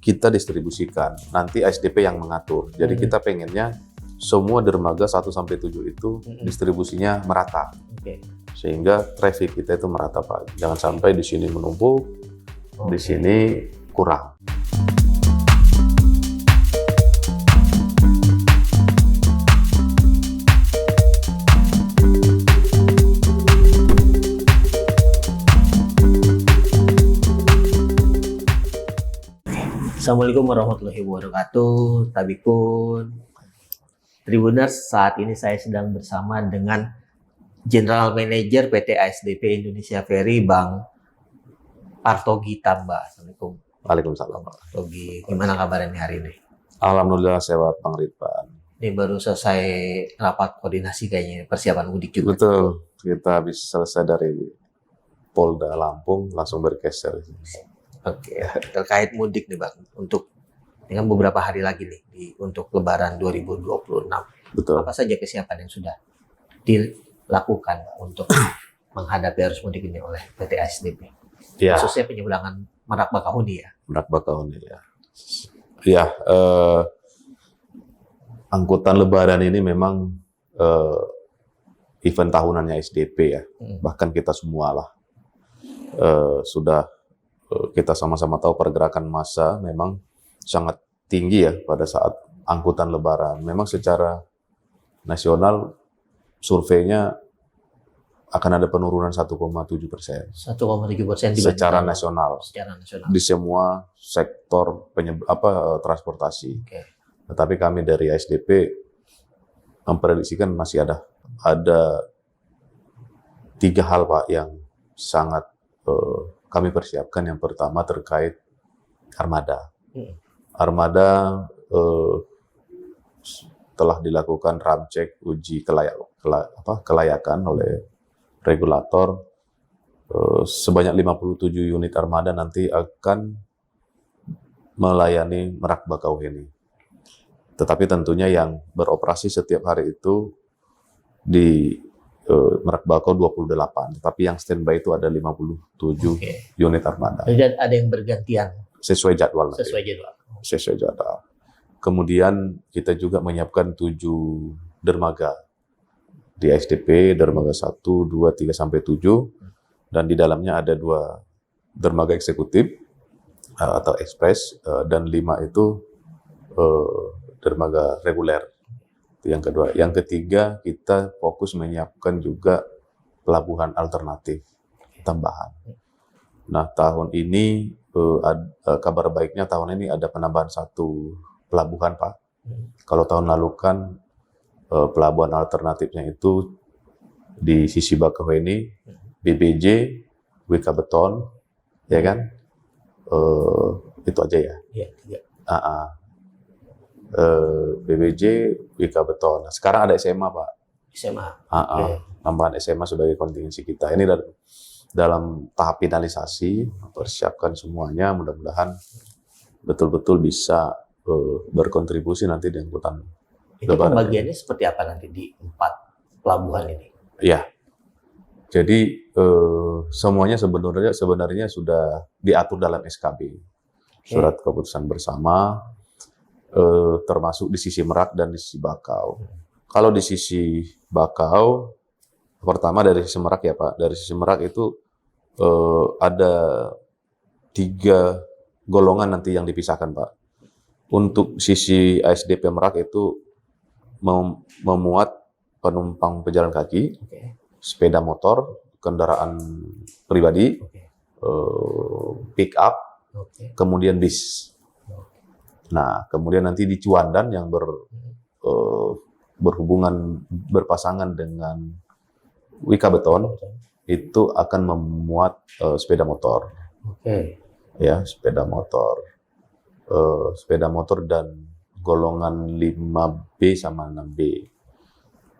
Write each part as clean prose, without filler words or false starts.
kita distribusikan. Nanti ASDP yang mengatur. Jadi kita pengennya semua dermaga 1-7 itu distribusinya merata. Sehingga traffic kita itu merata, Pak. Jangan sampai di sini menumpuk, di sini kurang. Assalamualaikum warahmatullahi wabarakatuh, Tabikun, Tribuners. Saat ini saya sedang bersama dengan General Manager PT ASDP Indonesia Ferry, Bang Partogi Tamba. Assalamualaikum. Waalaikumsalam, Pak. Partogi, gimana kabarnya hari ini? Alhamdulillah sehat, Bang Ridwan. Ini baru selesai rapat koordinasi kayaknya, persiapan mudik juga. Betul, kita habis selesai dari Polda Lampung, langsung bergeser. Oke, terkait mudik nih Bang, untuk dengan beberapa hari lagi nih untuk Lebaran 2026. Betul. Apa saja kesiapan yang sudah dilakukan untuk menghadapi arus mudik ini oleh PT ASDP? Ya. Khususnya penyeberangan Merak Bakahuni ya. Merak Bakahuni ya. Ya, angkutan Lebaran ini memang event tahunannya ASDP ya. Bahkan kita semua lah sudah kita sama-sama tahu pergerakan massa memang sangat tinggi ya pada saat angkutan Lebaran. Memang secara nasional surveinya akan ada penurunan 1,7%. 1,7% secara nasional. Secara nasional. Di semua sektor transportasi. Oke. Tetapi kami dari ASDP memprediksikan masih ada 3 hal, Pak, yang sangat kami persiapkan. Yang pertama terkait armada. Armada telah dilakukan ramcek uji kelayakan oleh regulator. Sebanyak 57 unit armada nanti akan melayani Merak Bakauheni. Tetapi tentunya yang beroperasi setiap hari itu di Merak Bakau 28, tetapi yang standby itu ada 57 unit armada. Jadi ada yang bergantian sesuai jadwal. Sesuai jadwal. Kemudian kita juga menyiapkan 7 dermaga di ASDP, dermaga 1, 2, 3 sampai 7, dan di dalamnya ada 2 dermaga eksekutif atau ekspres, dan 5 itu dermaga reguler. Yang kedua. Yang ketiga, kita fokus menyiapkan juga pelabuhan alternatif tambahan. Nah, tahun ini kabar baiknya tahun ini ada penambahan 1 pelabuhan, Pak. Kalau tahun lalu kan pelabuhan alternatifnya itu di sisi Bakauheni, BBJ, WK Beton, ya kan? Itu aja ya. Iya. BBJ, WK Beton. Nah, sekarang ada SMA, Pak. SMA. Tambahan SMA sebagai kontingensi kita. Ini dalam tahap finalisasi, persiapkan semuanya. Mudah-mudahan betul-betul bisa berkontribusi nanti di angkutan. Itu pembagiannya seperti apa nanti di 4 pelabuhan ini? Ya. Jadi semuanya sebenarnya sudah diatur dalam SKB. Surat keputusan bersama. Termasuk di sisi Merak dan di sisi Bakau. Kalau di sisi Bakau, pertama dari sisi Merak ya Pak, dari sisi Merak itu ada 3 golongan nanti yang dipisahkan, Pak. Untuk sisi ASDP Merak itu memuat penumpang pejalan kaki, sepeda motor, kendaraan pribadi, pick up, kemudian bis. Nah, kemudian nanti di Ciwandan yang berpasangan dengan WK Beton itu akan memuat sepeda motor. Ya, sepeda motor dan golongan 5B sama 6B.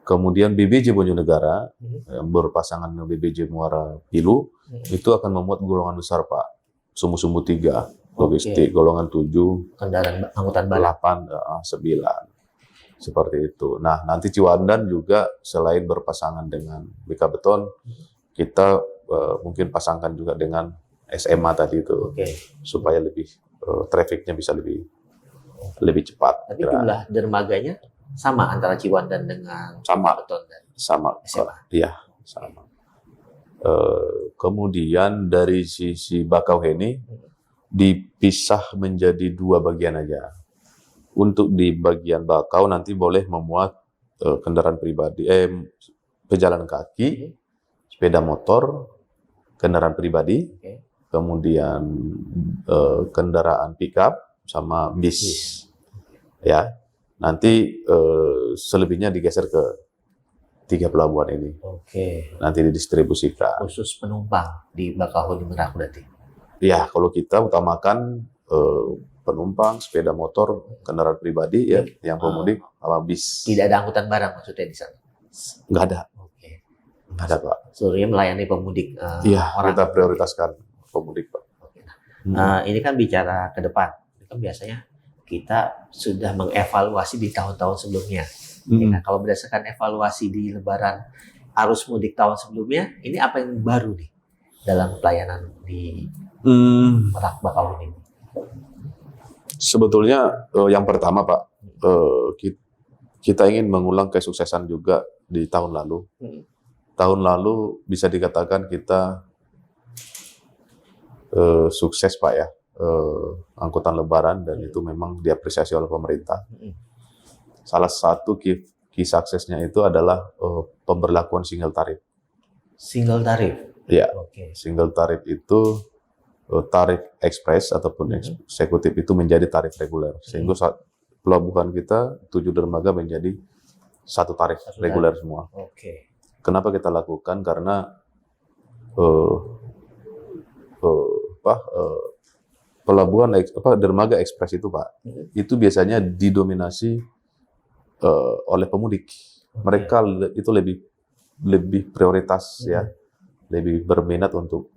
Kemudian BBJ Bojonegara yang berpasangan dengan BBJ Muara Pilu itu akan memuat golongan besar, Pak. Sumbu-sumbu 3. Logistik, golongan 7, kendaraan angkutan barang 8, 9. Seperti itu. Nah, nanti Ciwandan juga selain berpasangan dengan WK Beton, kita mungkin pasangkan juga dengan SMA tadi itu, supaya lebih trafficnya bisa lebih cepat. Tapi jumlah dermaganya sama antara Ciwandan dengan Sama. Beton dan Sama. SMA. Iya, sama. Kemudian dari sisi Bakauheni dipisah menjadi 2 bagian aja. Untuk di bagian Bakau nanti boleh memuat kendaraan pribadi, pejalan kaki, sepeda motor, kendaraan pribadi, Oke. kemudian kendaraan pickup sama bis. Ya, nanti selebihnya digeser ke 3 pelabuhan ini. Oke. Nanti didistribusikan. Khusus penumpang di Bakauheni Merak berarti. Ya, kalau kita utamakan penumpang, sepeda motor, kendaraan pribadi ya, yang pemudik sama bis. Tidak ada angkutan barang maksudnya di sana. Nggak ada, Oke. nggak ada Pak. Seluruhnya melayani pemudik Iya, orang. kita prioritaskan pemudik Pak. Oke. Nah, ini kan bicara ke depan. Ini kan biasanya kita sudah mengevaluasi di tahun-tahun sebelumnya. Ya, kalau berdasarkan evaluasi di Lebaran arus mudik tahun sebelumnya, ini apa yang baru nih dalam pelayanan di Merak Bakauheni? Sebetulnya yang pertama Pak, kita ingin mengulang kesuksesan juga di tahun lalu. Tahun lalu bisa dikatakan kita sukses Pak ya, angkutan Lebaran, dan itu memang diapresiasi oleh pemerintah. Salah satu key suksesnya itu adalah pemberlakuan single tarif. Single tarif? Ya, Oke. single tarif itu tarif ekspres ataupun eksekutif itu menjadi tarif reguler. Sehingga saat pelabuhan kita 7 dermaga menjadi satu tarif reguler semua. Oke. Kenapa kita lakukan? Karena pelabuhan dermaga ekspres itu Pak, itu biasanya didominasi oleh pemudik. Mereka itu lebih prioritas ya, lebih berminat untuk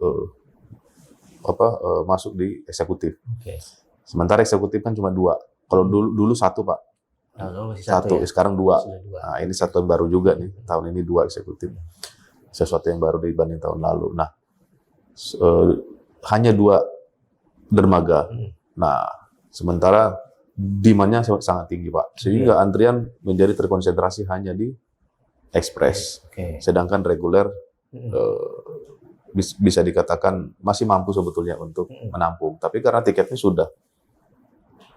masuk di eksekutif. Oke. Sementara eksekutif kan cuma 2. Kalau dulu 1 Pak. Lalu masih Satu, ya? sekarang 2. Sudah 2. Nah, ini satu yang baru juga nih. Tahun ini 2 eksekutif. Sesuatu yang baru dibanding tahun lalu. Nah, hanya 2 dermaga. Nah, sementara demand-nya sangat tinggi Pak. Sehingga antrian menjadi terkonsentrasi hanya di ekspres. Oke. Sedangkan reguler bisa dikatakan masih mampu sebetulnya untuk menampung. Tapi karena tiketnya sudah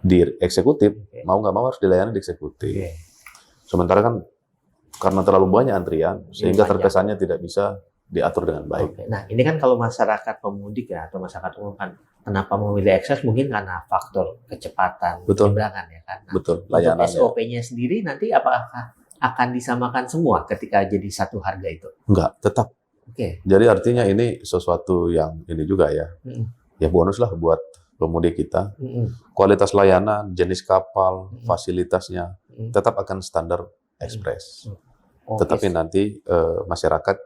di eksekutif, mau nggak mau harus dilayani di eksekutif. Oke. Sementara kan karena terlalu banyak antrian, sehingga panjang. terkesannya tidak bisa diatur dengan baik. Oke. Nah, ini kan kalau masyarakat pemudik ya, atau masyarakat umum kan, kenapa memilih ekspres mungkin karena faktor kecepatan Betul. penyeberangan ya kan. Nah, Betul, untuk layanannya. SOP-nya sendiri nanti apakah akan disamakan semua ketika jadi satu harga itu? Enggak, tetap. Oke. Jadi artinya ini sesuatu yang ini juga ya, ya bonus lah buat pemudik kita. Kualitas layanan, jenis kapal, fasilitasnya tetap akan standar ekspres. Oke. Tetapi nanti masyarakat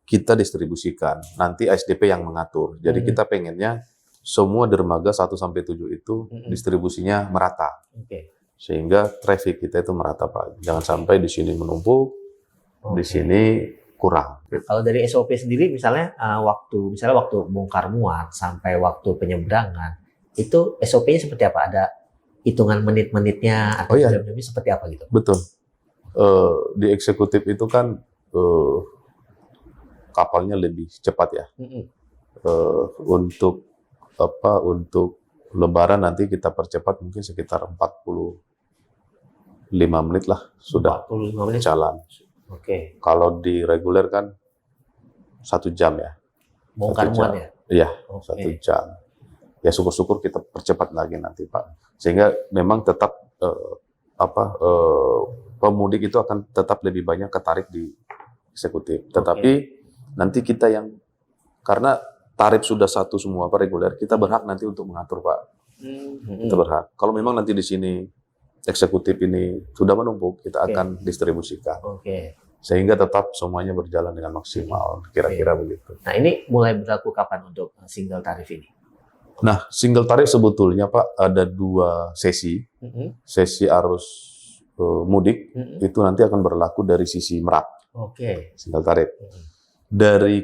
kita distribusikan, nanti ASDP yang mengatur. Jadi kita pengennya semua dermaga 1-7 itu distribusinya merata. Oke. Sehingga traffic kita itu merata Pak. Jangan sampai di sini menumpuk, di sini kurang. Kalau dari SOP sendiri misalnya waktu bongkar muat sampai waktu penyeberangan itu SOP-nya seperti apa? Ada hitungan menit-menitnya atau jam-jamnya seperti apa gitu? Betul. Di eksekutif itu kan kapalnya lebih cepat ya. Untuk Lebaran nanti kita percepat mungkin sekitar 45 menit lah sudah 45 menit jalan. Oke. Kalau di reguler kan 1 jam ya. Bongkar 1 jam. muat ya? Iya, Oke. 1 jam. Ya syukur-syukur kita percepat lagi nanti Pak. Sehingga memang tetap pemudik itu akan tetap lebih banyak ketarik di eksekutif. Tetapi nanti kita yang, karena tarif sudah satu semua Pak reguler, kita berhak nanti untuk mengatur Pak. Kita berhak. Kalau memang nanti di sini eksekutif ini sudah menumpuk, kita akan distribusikan. Oke. Sehingga tetap semuanya berjalan dengan maksimal, kira-kira begitu. Nah, ini mulai berlaku kapan untuk single tarif ini? Nah, single tarif sebetulnya Pak ada 2 sesi. Sesi arus mudik itu nanti akan berlaku dari sisi Merak. Oke. Single tarif. Dari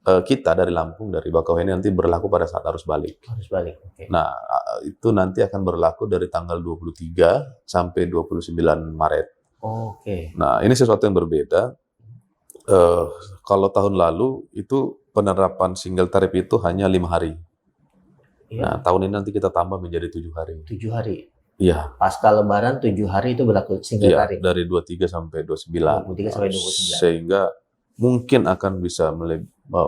kita dari Lampung, dari Bakauheni nanti berlaku pada saat arus balik. Harus balik. Oke. Nah, itu nanti akan berlaku dari tanggal 23 sampai 29 Maret. Oke. Nah, ini sesuatu yang berbeda. Kalau tahun lalu itu penerapan single tarif itu hanya 5 hari. Nah, Iya. tahun ini nanti kita tambah menjadi 7 hari. 7 hari. Iya, Pasca Lebaran 7 hari itu berlaku single iya, tarif. dari 23 sampai 29. 23 sampai 29. Sehingga mungkin akan bisa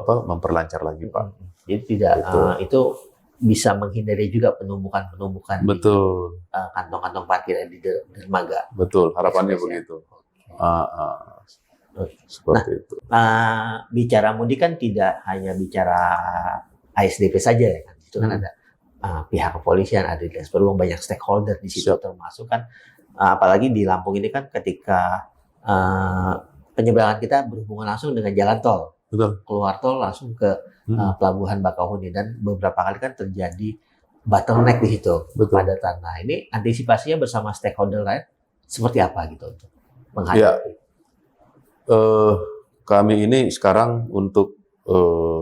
memperlancar lagi, Pak. Jadi tidak Gitu. itu bisa menghindari juga penumpukan di Betul, kantong-kantong parkir di dermaga. betul. Harapannya Ekspres ya. begitu. Oke. Seperti itu. Bicara mudik kan tidak hanya bicara ASDP saja ya kan. Itu kan ada pihak kepolisian, ada dinas perhubungan, banyak stakeholder di situ Siap. termasuk kan apalagi di Lampung ini kan ketika penyeberangan kita berhubungan langsung dengan jalan tol. Betul. Keluar tol langsung ke pelabuhan Bakauheni dan beberapa kali kan terjadi bottleneck di situ, Betul. kepadatan. Nah, ini antisipasinya bersama stakeholder lain seperti apa gitu untuk menghadapi? Ya. Kami ini sekarang untuk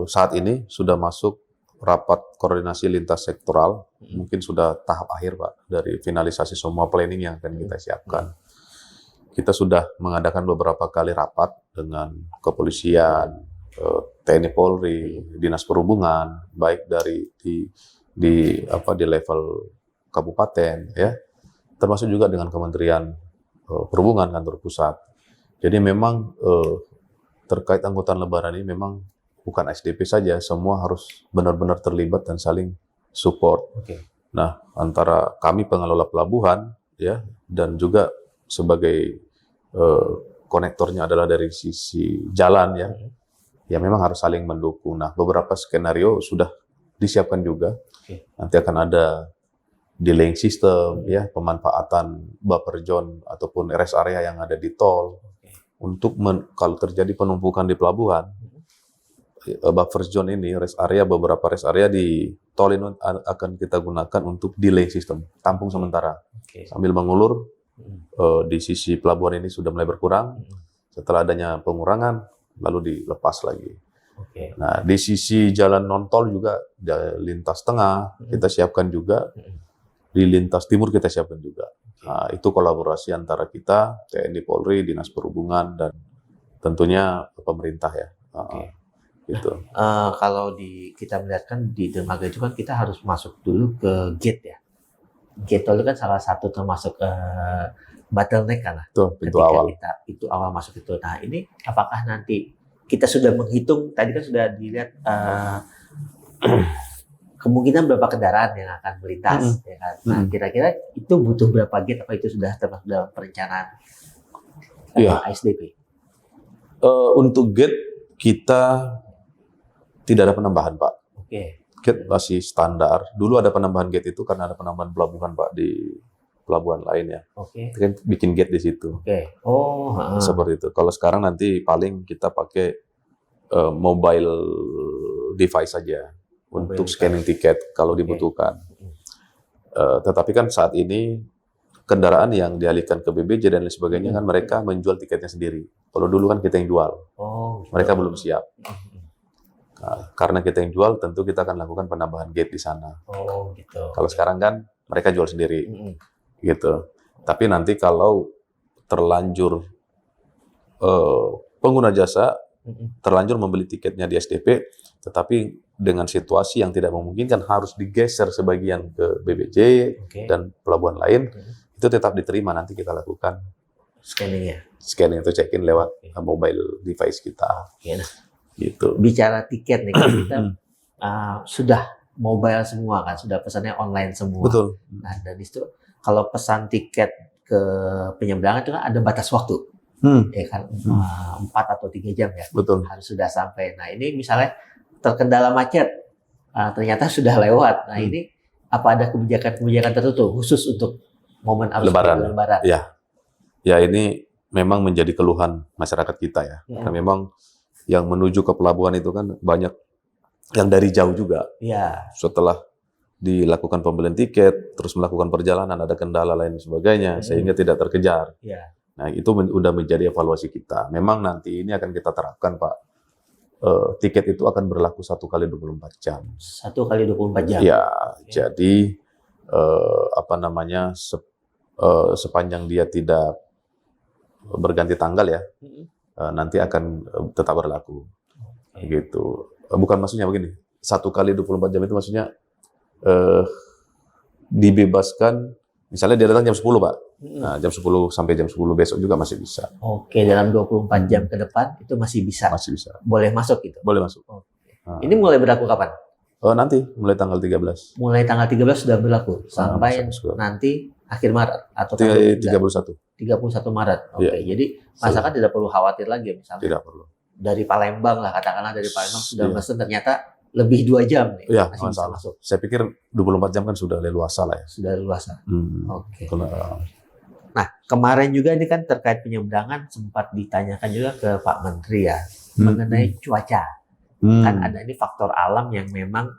saat ini sudah masuk rapat koordinasi lintas sektoral, mungkin sudah tahap akhir, Pak, dari finalisasi semua planning yang akan kita siapkan. Kita sudah mengadakan beberapa kali rapat dengan kepolisian, TNI Polri, Dinas Perhubungan, baik dari di level kabupaten, ya, termasuk juga dengan Kementerian Perhubungan kantor pusat. Jadi memang terkait angkutan lebaran ini memang bukan SDP saja, semua harus benar-benar terlibat dan saling support. Oke. Nah, antara kami pengelola pelabuhan, ya, dan juga sebagai konektornya adalah dari sisi jalan, ya, ya memang harus saling mendukung. Nah, beberapa skenario sudah disiapkan juga. Oke. Nanti akan ada delaying system, ya, pemanfaatan buffer zone ataupun rest area yang ada di tol. Untuk kalau terjadi penumpukan di pelabuhan, buffer zone ini, beberapa rest area di tol ini akan kita gunakan untuk delay system, tampung sementara. Oke. Sambil mengulur, di sisi pelabuhan ini sudah mulai berkurang. Setelah adanya pengurangan, lalu dilepas lagi. Oke. Nah, di sisi jalan non-tol juga, lintas tengah, kita siapkan juga. Di lintas timur kita siapkan juga. Nah, itu kolaborasi antara kita, TNI Polri, Dinas Perhubungan, dan tentunya pemerintah, ya. Oke. Gitu. Kalau kita melihat kan di dermaga itu kan kita harus masuk dulu ke gate ya. Gate tol itu kan salah satu termasuk bottleneck kan lah. Itu pintu Ketika awal. itu awal masuk itu. Nah, ini apakah nanti kita sudah menghitung, tadi kan sudah dilihat kemungkinan berapa kendaraan yang akan melintas, ya kan? Nah, kira-kira itu butuh berapa gate? Apa itu sudah termasuk dalam perencanaan Iya. ASDP? Untuk gate kita tidak ada penambahan, Pak. Oke. Gate masih standar. Dulu ada penambahan gate itu karena ada penambahan pelabuhan, Pak, di pelabuhan lain, ya. Oke. Kita kan bikin gate di situ. Oke. Oh, Seperti itu. Kalau sekarang nanti paling kita pakai mobile device saja untuk scanning tiket kalau dibutuhkan. Tetapi kan saat ini kendaraan yang dialihkan ke BBJ dan lain sebagainya kan mereka menjual tiketnya sendiri. Kalau dulu kan kita yang jual. Oh, Mereka belum siap. Nah, karena kita yang jual, tentu kita akan lakukan penambahan gate di sana. Oh, gitu. Kalau sekarang kan mereka jual sendiri, gitu. Tapi nanti kalau terlanjur pengguna jasa terlanjur membeli tiketnya di SDP, tetapi dengan situasi yang tidak memungkinkan harus digeser sebagian ke BBJ dan pelabuhan lain, itu tetap diterima. Nanti kita lakukan scanning atau check-in lewat mobile device kita. Nah, gitu. Bicara tiket nih, kan kita sudah mobile semua kan, sudah pesannya online semua. Betul. Nah, dan itu kalau pesan tiket ke penyeberangan itu kan ada batas waktu. Ya kan, 4 atau 3 jam ya. Betul. Harus sudah sampai. Nah, ini misalnya terkendala macet, ternyata sudah lewat. Nah, ini apa ada kebijakan-kebijakan tertentu khusus untuk momen arus Lebaran? Ya. Ya, ini memang menjadi keluhan masyarakat kita, ya. Karena memang yang menuju ke pelabuhan itu kan banyak yang dari jauh juga. Ya. Setelah dilakukan pembelian tiket, terus melakukan perjalanan, ada kendala lain sebagainya, sehingga tidak terkejar. Ya. Nah, itu udah menjadi evaluasi kita. Memang nanti ini akan kita terapkan, Pak. tiket itu akan berlaku 1 kali 24 jam. 1 kali 24 jam. Ya, Oke. jadi sepanjang dia tidak berganti tanggal ya, nanti akan tetap berlaku. Oke. Gitu. Bukan maksudnya begini, 1 kali 24 jam itu maksudnya dibebaskan, misalnya dia datang jam 10 Pak, nah jam 10 sampai jam 10 besok juga masih bisa. Oke, dalam 24 jam ke depan itu masih bisa. Masih bisa. Boleh masuk gitu. Boleh masuk. Oke. Nah, Ini mulai berlaku kapan? nanti, mulai tanggal 13. Mulai tanggal 13 sudah berlaku sampai sampai nanti akhir Maret atau tanggal 31. 31 Maret. Oke, Iya. jadi masyarakat tidak perlu khawatir lagi misalnya. Tidak perlu. Dari Palembang lah, katakanlah dari Palembang sudah Iya. mesen ternyata lebih 2 jam nih. Iya, masih bisa masalah. masuk. Saya pikir 24 jam kan sudah leluasa lah ya. Sudah luasa. Oke. Kalau, Nah, kemarin juga ini kan terkait penyeberangan sempat ditanyakan juga ke Pak Menteri ya mengenai cuaca. Kan ada ini faktor alam yang memang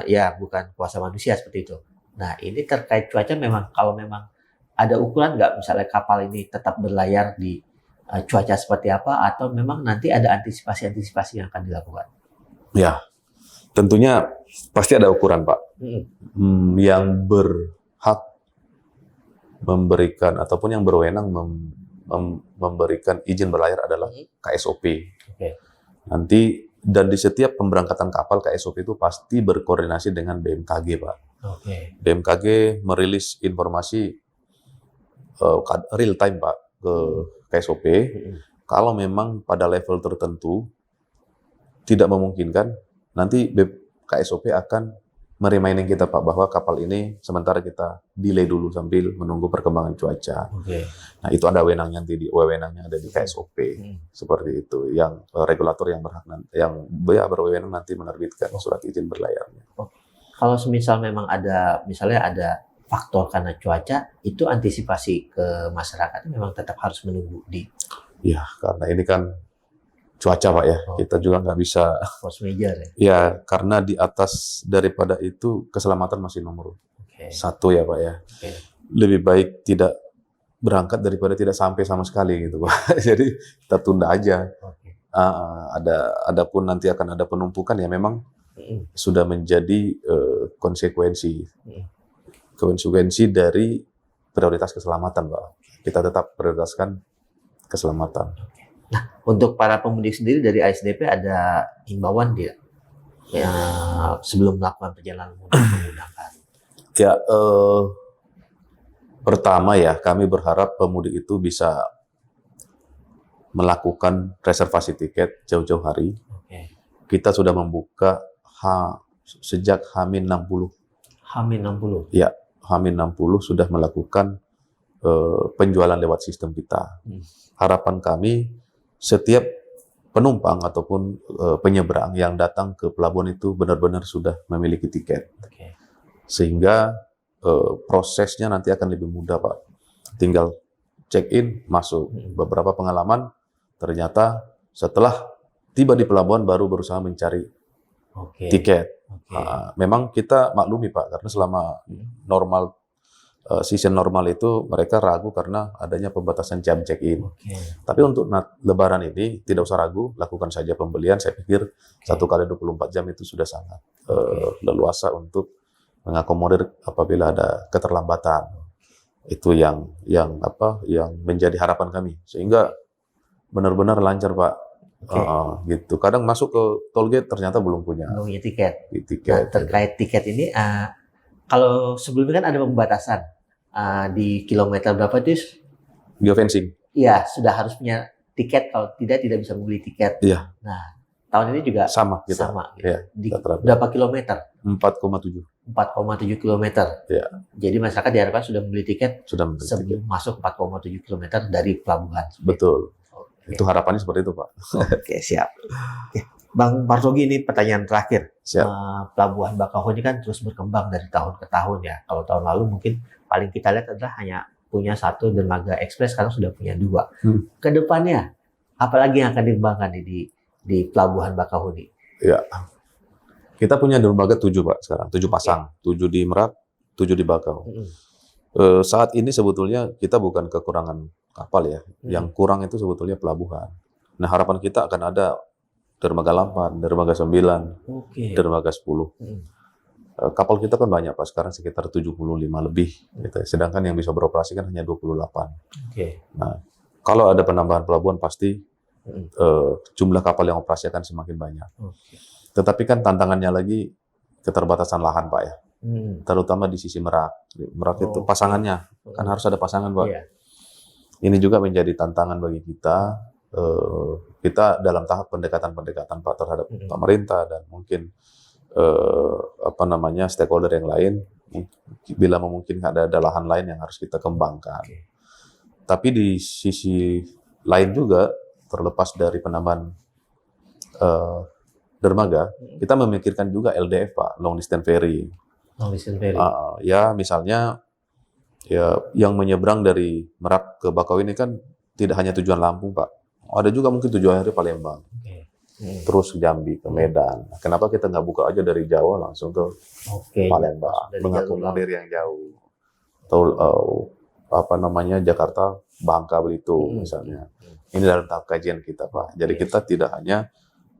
ya bukan kuasa manusia seperti itu. Nah, ini terkait cuaca memang kalau memang ada ukuran nggak misalnya kapal ini tetap berlayar di cuaca seperti apa atau memang nanti ada antisipasi-antisipasi yang akan dilakukan? Ya, tentunya pasti ada ukuran Pak. Yang berhak memberikan ataupun yang berwenang memberikan izin berlayar adalah KSOP. Oke. Nanti dan di setiap pemberangkatan kapal KSOP itu pasti berkoordinasi dengan BMKG Pak. Oke. BMKG merilis informasi real time Pak ke KSOP. Kalau memang pada level tertentu tidak memungkinkan, nanti KSOP akan mereminding kita Pak bahwa kapal ini sementara kita delay dulu sambil menunggu perkembangan cuaca. Oke. Nah itu ada wewenangnya ada di KSOP seperti itu. Yang regulator yang berhak yang berwenang nanti menerbitkan surat izin berlayarnya. Kalau semisal memang ada misalnya ada faktor karena cuaca, itu antisipasi ke masyarakat memang tetap harus menunggu di Ya karena ini kan cuaca Pak ya, kita juga nggak bisa force major ya. ya karena di atas daripada itu keselamatan masih nomor satu ya Pak ya. Oke. Lebih baik tidak berangkat daripada tidak sampai sama sekali gitu Pak. Jadi kita tunda aja. Oke. Adapun nanti akan ada penumpukan ya memang sudah menjadi konsekuensi dari prioritas keselamatan Pak. Kita tetap prioritaskan keselamatan. Nah, untuk para pemudik sendiri dari ASDP ada himbauan tidak ya, sebelum melakukan perjalanan mudik menggunakan? Ya, pertama ya kami berharap pemudik itu bisa melakukan reservasi tiket jauh-jauh hari. Oke. Kita sudah membuka sejak H-60. H-60. Ya, H-60 sudah melakukan penjualan lewat sistem kita. Harapan kami setiap penumpang ataupun penyeberang yang datang ke pelabuhan itu benar-benar sudah memiliki tiket. Oke. Sehingga prosesnya nanti akan lebih mudah Pak. Tinggal check-in, masuk. Beberapa pengalaman ternyata setelah tiba di pelabuhan baru berusaha mencari tiket. Memang kita maklumi Pak, karena selama normal season normal itu mereka ragu karena adanya pembatasan jam check-in. Tapi untuk Lebaran ini tidak usah ragu, lakukan saja pembelian. Saya pikir 1 kali 24 jam itu sudah sangat leluasa untuk mengakomodir apabila ada keterlambatan. Itu yang menjadi harapan kami, sehingga benar-benar lancar Pak. Gitu. Kadang masuk ke toll gate ternyata belum punya tiket. Tiket. Nah, terkait tiket ini, kalau sebelumnya kan ada pembatasan di kilometer berapa itu? Geofencing. Iya, sudah harus punya tiket. Kalau tidak bisa membeli tiket. Iya. Nah, tahun ini juga sama. Gitu. Ya, di terapkan. berapa kilometer? 4,7. 4,7 kilometer. Ya. Jadi masyarakat diharapkan sudah membeli tiket sebelum tiket. masuk 4,7 kilometer dari pelabuhan. Betul. Itu harapannya seperti itu Pak. Oke, siap. Oke. Bang Partogi, ini pertanyaan terakhir. Pelabuhan Bakauheni kan terus berkembang dari tahun ke tahun ya. Kalau tahun lalu mungkin paling kita lihat adalah hanya punya 1 dermaga ekspres, sekarang sudah punya 2. Kedepannya, apalagi yang akan dikembangkan di Pelabuhan Bakauheni? Ya, kita punya dermaga 7 Pak sekarang, 7 pasang, 7 di Merak, 7 di Bakau. Saat ini sebetulnya kita bukan kekurangan kapal ya, yang kurang itu sebetulnya pelabuhan. Nah harapan kita akan ada dermaga 8, dermaga 9, Oke. dermaga 10. Hmm. Kapal kita kan banyak Pak, sekarang sekitar 75 lebih. Gitu. Sedangkan yang bisa beroperasi kan hanya 28. Oke. Nah, kalau ada penambahan pelabuhan pasti Hmm. jumlah kapal yang operasi akan semakin banyak. Oke. Tetapi kan tantangannya lagi keterbatasan lahan Pak ya, Hmm. terutama di sisi Merak. Merak itu Oke. pasangannya, kan harus ada pasangan Pak. Iya. Ini juga menjadi tantangan bagi kita. Kita dalam tahap pendekatan-pendekatan Pak terhadap pemerintah dan mungkin stakeholder yang lain, bila memungkinkan ada lahan lain yang harus kita kembangkan. Oke. Tapi di sisi lain juga, terlepas dari penambahan dermaga, kita memikirkan juga LDF Pak, long distance ferry. Long distance ferry. Ya misalnya ya yang menyeberang dari Merak ke Bakauheni kan tidak hanya tujuan Lampung Pak, ada juga mungkin tujuannya Palembang. Oke. Terus ke Jambi, ke Medan. Nah, kenapa kita nggak buka aja dari Jawa langsung ke Oke. Palembang, Dari mengakomodir yang jauh. Atau Jakarta, Bangka, Belitung misalnya. Ini dalam tahap kajian kita Pak. Jadi kita tidak hanya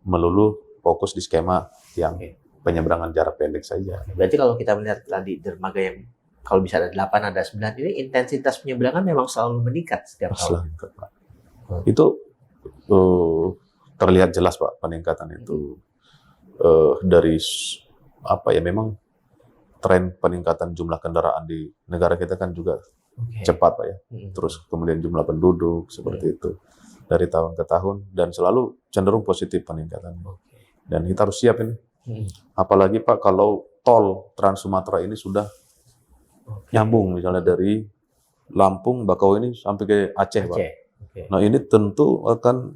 melulu fokus di skema yang penyeberangan jarak pendek saja. Berarti kalau kita melihat tadi dermaga yang kalau bisa ada 8, ada 9, ini intensitas penyeberangan memang selalu meningkat setiap tahun. Pak. Itu terlihat jelas Pak peningkatan itu dari memang tren peningkatan jumlah kendaraan di negara kita kan juga cepat Pak ya. Terus kemudian jumlah penduduk seperti itu dari tahun ke tahun dan selalu cenderung positif peningkatannya. Dan kita harus siap ini. Apalagi Pak kalau tol Trans Sumatera ini sudah nyambung misalnya dari Lampung, Bakauheni sampai ke Aceh Pak. Nah ini tentu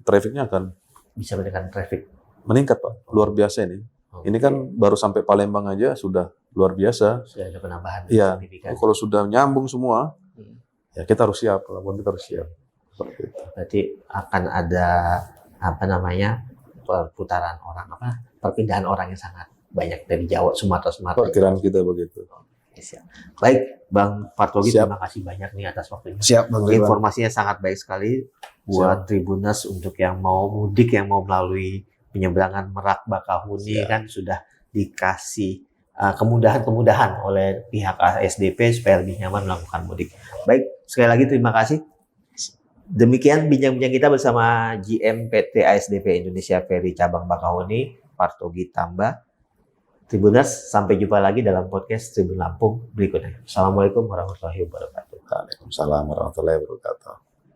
trafficnya akan bisa menekan traffic. Meningkat Pak, luar biasa ini. Ini kan baru sampai Palembang aja sudah luar biasa. Sudah ada penambahan. Iya. Kalau sudah nyambung semua, ya kita harus siap. Pelabuhan kita harus siap. Seperti itu. Berarti akan ada perputaran orang perpindahan orang yang sangat banyak dari Jawa, Sumatera. Perkiraan kita begitu. Siap. Baik, Bang Partogi, terima kasih banyak nih atas waktunya. Siap, Bang Ridwan. Informasinya sangat baik sekali buat Tribuners untuk yang mau mudik, yang mau melalui penyeberangan Merak Bakauheni kan sudah dikasih kemudahan-kemudahan oleh pihak ASDP supaya lebih nyaman melakukan mudik. Baik, sekali lagi terima kasih. Demikian bincang-bincang kita bersama GM PT ASDP Indonesia Ferry Cabang Bakauheni, Partogi Tamba. Tribuners, sampai jumpa lagi dalam podcast Tribun Lampung berikutnya. Assalamualaikum warahmatullahi wabarakatuh. Waalaikumsalam warahmatullahi wabarakatuh.